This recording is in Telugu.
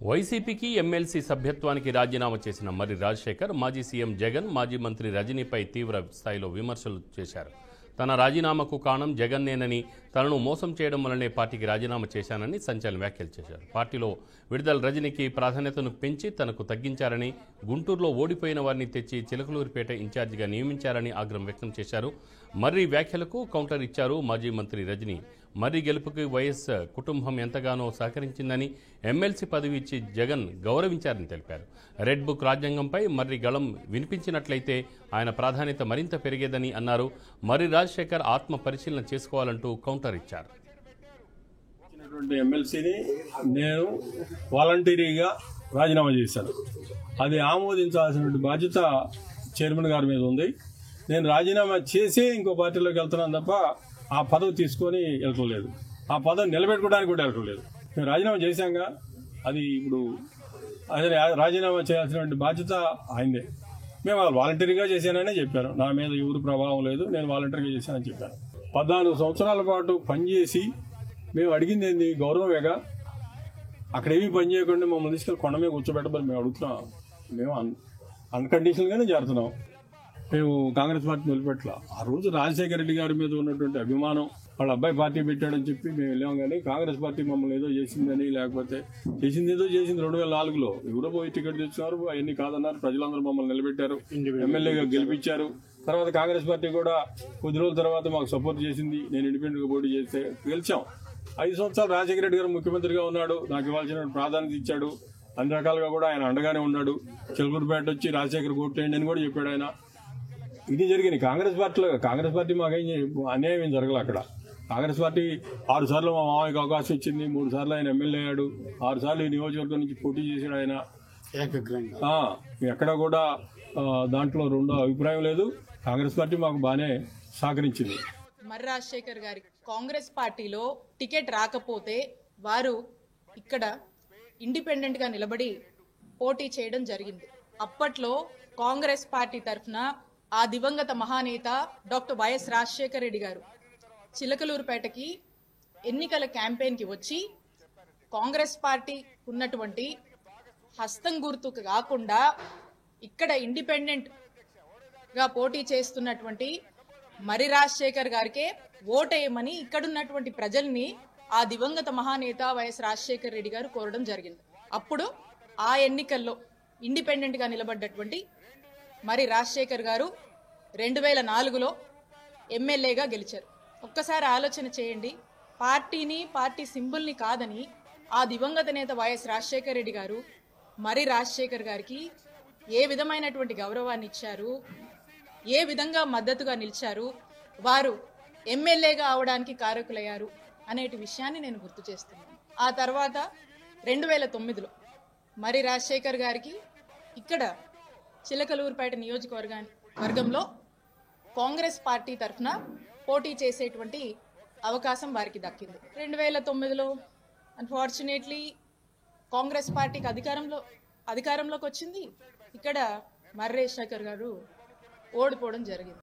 వైసీపీకి ఎమ్మెల్సీ సభ్యత్వానికి రాజీనామా చేసిన మర్రి రాజశేఖర్ మాజీ సీఎం జగన్, మాజీ మంత్రి రజనీపై తీవ్ర స్థాయిలో విమర్శలు చేశారు. తన రాజీనామాకు కారణం జగన్నేనని, తనను మోసం చేయడం వల్లనే పార్టీకి రాజీనామా చేశానని సంచలన వ్యాఖ్యలు చేశారు. పార్టీలో విడుదల రజనీకి ప్రాధాన్యతను పెంచి తనకు తగ్గించారని, గుంటూరులో ఓడిపోయిన వారిని తెచ్చి చిలకలూరిపేట ఇన్ఛార్జిగా నియమించారని ఆగ్రహం వ్యక్తం చేశారు. మర్రి వ్యాఖ్యలకు కౌంటర్ ఇచ్చారు మాజీ మంత్రి రజనీ. మర్రి గెలుపుకి వైఎస్ కుటుంబం ఎంతగానో సహకరించిందని, ఎమ్మెల్సీ పదవి ఇచ్చి జగన్ గౌరవించారని తెలిపారు. రెడ్ బుక్ రాజ్యాంగంపై మర్రి గళం వినిపించినట్లయితే ఆయన ప్రాధాన్యత మరింత పెరిగేదని అన్నారు. మర్రి రాజశేఖర్ ఆత్మ పరిశీలన చేసుకోవాలంటూ కౌంటర్ ఇచ్చారు. ఎమ్మెల్సీని నేను వాలంటీరీగా రాజీనామా చేశాను. అది ఆమోదించాల్సిన బాధ్యత చైర్మన్ గారి మీద ఉంది. నేను రాజీనామా చేసి ఇంకో పార్టీలోకి వెళ్తున్నాను తప్ప ఆ పదవి తీసుకొని వెళ్ళలేదు. ఆ పదవి నిలబెట్టుకోవడానికి కూడా వెళ్ళలేదు. మేము రాజీనామా చేశాంగా, అది ఇప్పుడు అదే రాజీనామా చేయాల్సినటువంటి బాధ్యత ఆయనదే. మేము వాలంటీర్గా చేశాననే చెప్పాను. నా మీద ఎవరు ప్రభావం లేదు, నేను వాలంటీర్గా చేశానని చెప్పాను. 14 సంవత్సరాల పాటు పనిచేసి మేము అడిగింది ఏంది? గౌరవమేగా. అక్కడేమీ పని చేయకుండా మమ్మల్ని తీసుకెళ్ళి కొండ మీద కూర్చోబెట్టమని మేము అడుగుతున్నాం. మేము అన్కండిషనల్గానే చేరుతున్నాం. మేము కాంగ్రెస్ పార్టీ నిలబెట్టలా. ఆ రోజు రాజశేఖర రెడ్డి గారి మీద ఉన్నటువంటి అభిమానం, వాళ్ళ అబ్బాయి పార్టీ పెట్టాడని చెప్పి మేము వెళ్ళాం. కానీ కాంగ్రెస్ పార్టీ మమ్మల్ని ఏదో చేసిందని, లేకపోతే చేసింది 2004లో ఎవరో పోయి టికెట్ తెచ్చున్నారు, అవన్నీ కాదన్నారు. ప్రజలందరూ మమ్మల్ని నిలబెట్టారు, ఎమ్మెల్యేగా గెలిపించారు. తర్వాత కాంగ్రెస్ పార్టీ కూడా కొద్ది రోజుల తర్వాత మాకు సపోర్ట్ చేసింది. నేను ఇండిపెండెంట్గా పోటీ చేస్తే గెలిచాం. 5 సంవత్సరాలు రాజశేఖర రెడ్డి గారు ముఖ్యమంత్రిగా ఉన్నాడు. నాకు ఇవ్వాల్సిన ప్రాధాన్యత ఇచ్చాడు. అన్ని రకాలుగా కూడా ఆయన అండగానే ఉన్నాడు. చిలకూరుపేట వచ్చి రాజశేఖర్ ఓట్లేయండి అని కూడా చెప్పాడు ఆయన. ఇది జరిగింది కాంగ్రెస్ పార్టీ మాకేం అన్యాయం ఏం జరగలేదు. అక్కడ కాంగ్రెస్ పార్టీ 6 సార్లు మా మామయ్యకి అవకాశం ఇచ్చింది. 3 సార్లు ఆయన ఎమ్మెల్యే అయ్యాడు. 6 సార్లు ఈ నియోజకవర్గం నుంచి పోటీ చేశాడు ఆయన. ఎక్కడ కూడా దాంట్లో రెండో అభిప్రాయం లేదు. కాంగ్రెస్ పార్టీ మాకు బాగానే సహకరించింది. మర్రి రాజశేఖర్ గారి కాంగ్రెస్ పార్టీలో టికెట్ రాకపోతే వారు ఇక్కడ ఇండిపెండెంట్ గా నిలబడి పోటీ చేయడం జరిగింది. అప్పట్లో కాంగ్రెస్ పార్టీ తరఫున ఆ దివంగత మహానేత డాక్టర్ వైఎస్ రాజశేఖర రెడ్డి గారు చిలకలూరుపేటకి ఎన్నికల క్యాంపెయిన్కి వచ్చి కాంగ్రెస్ పార్టీ ఉన్నటువంటి హస్తం గుర్తుకు కాకుండా ఇక్కడ ఇండిపెండెంట్గా పోటీ చేస్తున్నటువంటి మర్రి రాజశేఖర్ గారికే ఓటేయమని ఇక్కడున్నటువంటి ప్రజల్ని ఆ దివంగత మహానేత వైఎస్ రాజశేఖర రెడ్డి గారు కోరడం జరిగింది. అప్పుడు ఆ ఎన్నికల్లో ఇండిపెండెంట్గా నిలబడ్డటువంటి మర్రి రాజశేఖర్ గారు 2004లో ఎమ్మెల్యేగా గెలిచారు. ఒక్కసారి ఆలోచన చేయండి. పార్టీ సింబుల్ని కాదని ఆ దివంగత నేత వైఎస్ రాజశేఖర రెడ్డి గారు మర్రి రాజశేఖర్ గారికి ఏ విధమైనటువంటి గౌరవాన్ని ఇచ్చారు, ఏ విధంగా మద్దతుగా నిలిచారు, వారు ఎమ్మెల్యేగా అవడానికి కారకులయ్యారు అనేటి విషయాన్ని నేను గుర్తు చేస్తున్నాను. ఆ తర్వాత 2009లో మర్రి రాజశేఖర్ గారికి ఇక్కడ చిలకలూరుపేట నియోజకవర్గంలో కాంగ్రెస్ పార్టీ తరఫున పోటీ చేసేటువంటి అవకాశం వారికి దక్కింది. 2009లో అన్ఫార్చునేట్లీ కాంగ్రెస్ పార్టీకి అధికారంలోకి వచ్చింది. ఇక్కడ మర్రి రాజశేఖర్ గారు ఓడిపోవడం జరిగింది.